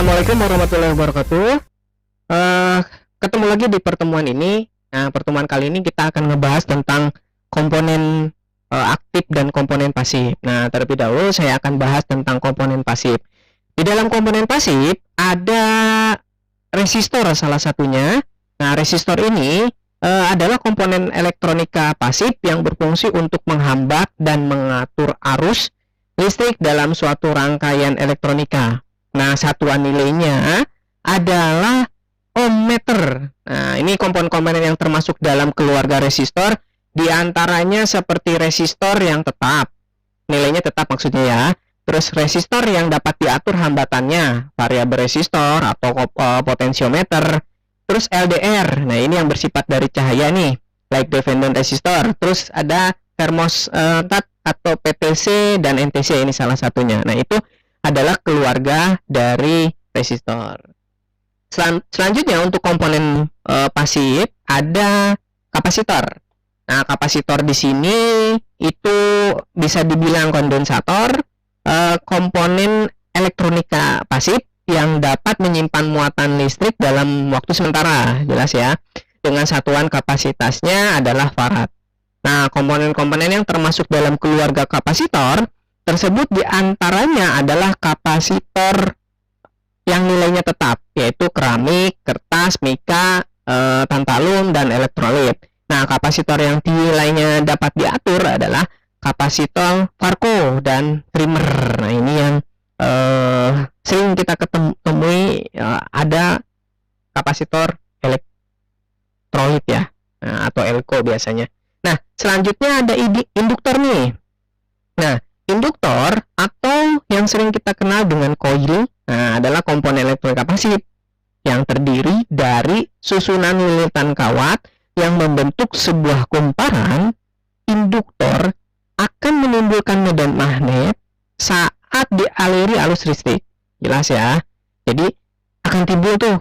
Assalamualaikum warahmatullahi wabarakatuh. Eh, Ketemu lagi di pertemuan ini. Nah, pertemuan kali ini kita akan ngebahas tentang komponen aktif dan komponen pasif. Nah, terlebih dahulu saya akan bahas tentang komponen pasif. Di dalam komponen pasif ada resistor salah satunya. Nah, resistor ini adalah komponen elektronika pasif yang berfungsi untuk menghambat dan mengatur arus listrik dalam suatu rangkaian elektronika. Nah, satuan nilainya adalah ohmmeter. Nah, ini komponen-komponen yang termasuk dalam keluarga resistor, di antaranya seperti resistor yang tetap, nilainya tetap maksudnya ya. Terus resistor yang dapat diatur hambatannya, variabel resistor atau potensiometer. Terus LDR, nah ini yang bersifat dari cahaya nih, light dependent resistor. Terus ada thermostat atau PTC dan NTC, ini salah satunya. Nah, itu adalah keluarga dari resistor. Selanjutnya untuk komponen pasif ada kapasitor. Nah, kapasitor di sini itu bisa dibilang kondensator, komponen elektronika pasif yang dapat menyimpan muatan listrik dalam waktu sementara, jelas ya. Dengan satuan kapasitasnya adalah farad. Nah, komponen-komponen yang termasuk dalam keluarga kapasitor tersebut diantaranya adalah kapasitor yang nilainya tetap, yaitu keramik, kertas, mika, tantalum, dan elektrolit. Nah, kapasitor yang nilainya dapat diatur adalah kapasitor Farco dan Trimmer. Nah, ini yang sering kita ketemui, ada kapasitor elektrolit ya, atau elko biasanya. Nah, selanjutnya ada induktor nih. Nah, induktor atau yang sering kita kenal dengan koil, adalah komponen elektronika pasif yang terdiri dari susunan lilitan kawat yang membentuk sebuah kumparan. Induktor akan menimbulkan medan magnet saat dialiri arus listrik, jelas ya. Jadi akan timbul tuh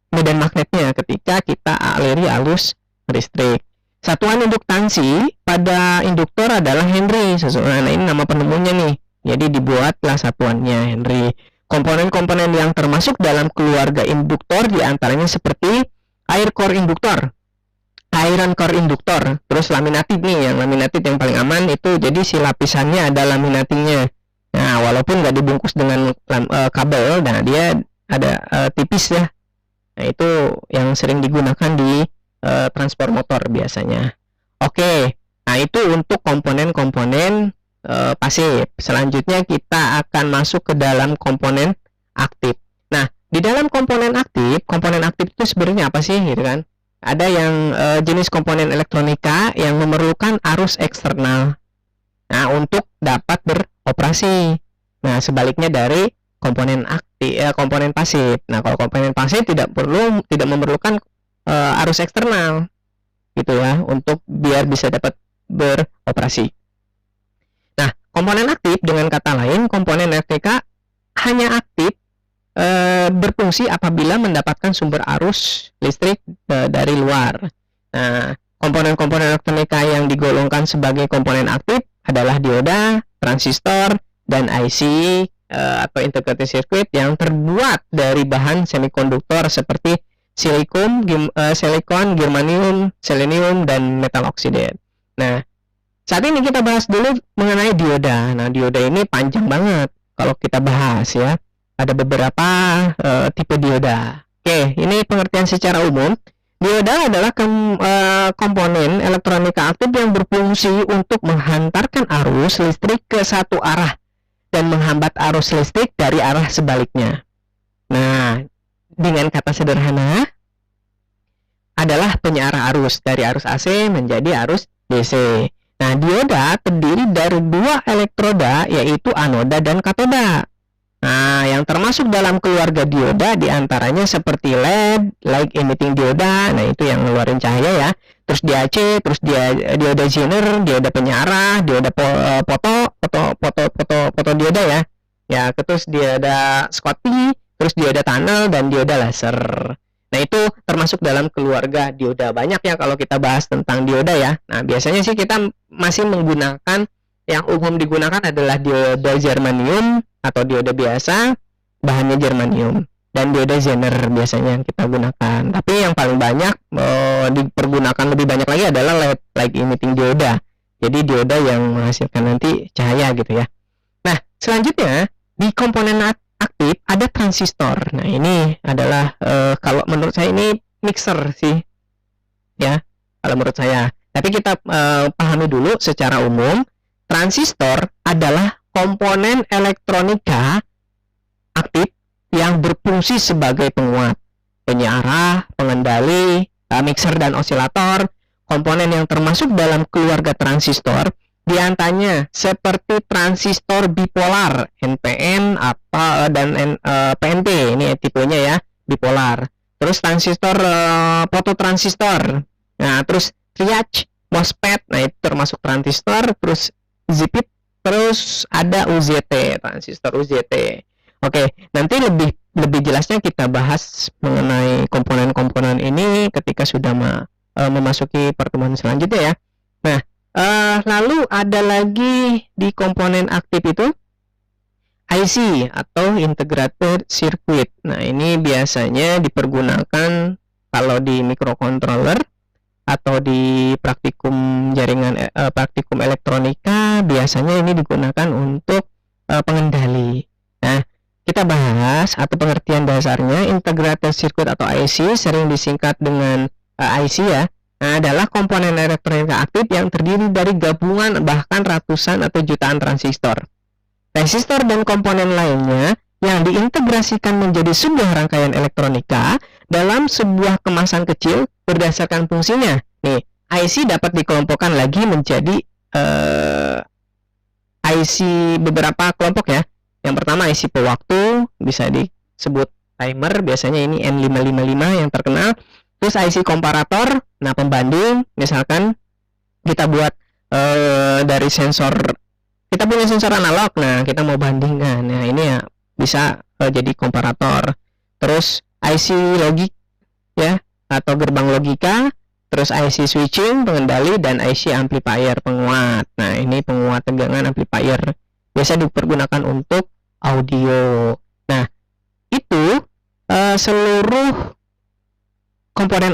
medan magnetnya ketika kita aliri arus listrik. Satuan induktansi pada induktor adalah Henry. Nah, ini nama penemunya nih. Jadi dibuatlah satuannya Henry. Komponen-komponen yang termasuk dalam keluarga induktor diantaranya seperti air core induktor, iron core induktor, terus laminated nih. Yang laminated yang paling aman itu, jadi si lapisannya ada laminatingnya. Nah, walaupun nggak dibungkus dengan kabel, nah dia ada tipis ya. Nah, itu yang sering digunakan di transport motor biasanya. Oke, nah itu untuk komponen-komponen pasif. Selanjutnya kita akan masuk ke dalam komponen aktif. Nah, di dalam komponen aktif itu sebenarnya apa sih, gitu kan? Ada yang jenis komponen elektronika yang memerlukan arus eksternal, nah, untuk dapat beroperasi. Nah, sebaliknya dari komponen aktif, komponen pasif. Nah, kalau komponen pasif tidak memerlukan arus eksternal, gitu ya, untuk biar bisa dapat beroperasi. Nah, komponen aktif dengan kata lain, komponen elektronika hanya aktif berfungsi apabila mendapatkan sumber arus listrik dari luar. Nah, komponen-komponen elektronika yang digolongkan sebagai komponen aktif adalah dioda, transistor, dan IC atau integrated circuit yang terbuat dari bahan semikonduktor seperti silikon, germanium, selenium, dan metal oksida. Nah, saat ini kita bahas dulu mengenai dioda. Nah, dioda ini panjang banget kalau kita bahas ya. Ada beberapa tipe dioda. Oke, ini pengertian secara umum. Dioda adalah komponen elektronika aktif yang berfungsi untuk menghantarkan arus listrik ke satu arah dan menghambat arus listrik dari arah sebaliknya. Nah, dengan kata sederhana adalah penyarah arus dari arus AC menjadi arus DC. Nah, dioda terdiri dari dua elektroda, yaitu anoda dan katoda. Nah, yang termasuk dalam keluarga dioda diantaranya seperti LED, light emitting dioda, nah itu yang ngeluarin cahaya ya. Terus DAC, terus dioda Zener, dioda penyarah, dioda foto dioda ya. Ya, terus dioda Schottky, terus dioda tunnel, dan dioda laser. Nah, itu termasuk dalam keluarga dioda. Banyak ya kalau kita bahas tentang dioda ya. Nah, biasanya sih kita masih menggunakan, yang umum digunakan adalah dioda germanium atau dioda biasa, bahannya germanium, dan dioda Zener biasanya yang kita gunakan. Tapi yang paling banyak dipergunakan lebih banyak lagi adalah light emitting dioda. Jadi dioda yang menghasilkan nanti cahaya gitu ya. Nah, selanjutnya di komponen aktif ada transistor. Nah, ini adalah kalau menurut saya ini mixer sih, ya, kalau menurut saya. Tapi kita pahami dulu secara umum, transistor adalah komponen elektronika aktif yang berfungsi sebagai penguat, penyiarah, pengendali, mixer dan osilator. Komponen yang termasuk dalam keluarga transistor diantaranya seperti transistor bipolar NPN dan PNP, ini tipenya ya, bipolar. Terus transistor fototransistor. Nah, terus triage, MOSFET, nah itu termasuk transistor. Terus ZIPIT, terus ada UZT, transistor UZT. Oke, nanti lebih jelasnya kita bahas mengenai komponen-komponen ini ketika sudah memasuki pertemuan selanjutnya ya. Nah, lalu ada lagi di komponen aktif itu IC atau integrated circuit. Nah, ini biasanya dipergunakan kalau di microcontroller atau di praktikum jaringan praktikum elektronika, biasanya ini digunakan untuk pengendali. Nah, kita bahas atau pengertian dasarnya, integrated circuit atau IC sering disingkat dengan IC ya. Nah, adalah komponen elektronika aktif yang terdiri dari gabungan bahkan ratusan atau jutaan transistor. Resistor dan komponen lainnya yang diintegrasikan menjadi sebuah rangkaian elektronika dalam sebuah kemasan kecil berdasarkan fungsinya. Nih, IC dapat dikelompokkan lagi menjadi IC beberapa kelompok ya. Yang pertama IC pewaktu, bisa disebut timer, biasanya ini N555 yang terkenal. Terus IC komparator, nah pembanding, misalkan kita buat dari sensor, kita punya sensor analog, nah kita mau bandingkan, nah ini ya bisa jadi komparator. Terus IC logik ya, atau gerbang logika, terus IC switching, pengendali, dan IC amplifier, penguat. Nah, ini penguat tegangan amplifier, biasa dipergunakan untuk audio. Nah, itu seluruh komponen